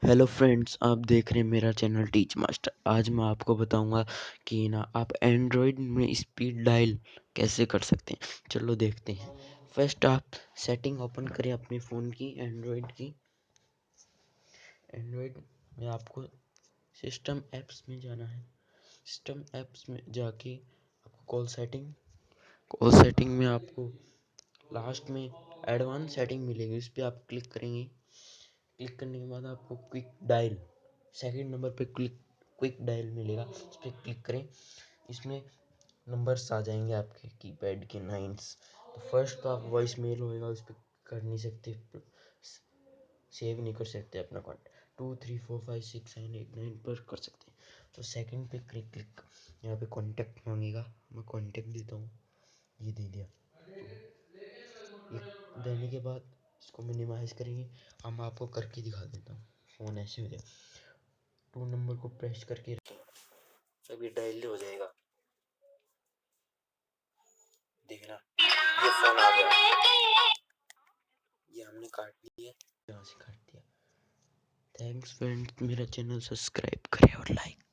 Hello friends, आप देख रहे हैं मेरा चैनल टीच मास्टर। आज मैं आपको बताऊंगा कि ना आप एंड्रॉयड में स्पीड डायल कैसे कर सकते हैं। चलो देखते हैं। फर्स्ट आप सेटिंग ओपन करें अपने फ़ोन की, एंड्रॉयड की। एंड्रॉयड में आपको सिस्टम ऐप्स में जाना है। सिस्टम ऐप्स में जाके आपको कॉल सेटिंग में आपको लास्ट में एडवांस सेटिंग मिलेगी, उस पर आप क्लिक करेंगे। क्लिक करने के बाद आपको क्विक डायल सेकंड नंबर पे क्विक डायल मिलेगा, उस पर क्लिक करें। इसमें नंबर्स आ जाएंगे आपके कीपैड के नाइन्स। तो फर्स्ट तो आप वॉइस मेल होएगा, उस पर कर नहीं सकते, सेव नहीं कर सकते अपना कॉन्टैक्ट। 2 3 4 5 6 7 8 9 पर कर सकते हैं। तो सेकंड पे क्लिक यहाँ पे कॉन्टैक्ट मांगेगा, मैं कॉन्टैक्ट देता हूँ, ये दे दिया। ये देने के बाद इसको मिनिमाइज करेंगे। अब मैं आपको करके दिखा देता हूँ। फ़ोन ऐसे हो जाए, 2 नंबर को प्रेस करके रखें, अभी डायल हो जाएगा। देखना, ये फोन आ गया, ये हमने काट लिया, यहाँ से काट दिया। थैंक्स फ्रेंड्स, मेरा चैनल सब्सक्राइब करें और लाइक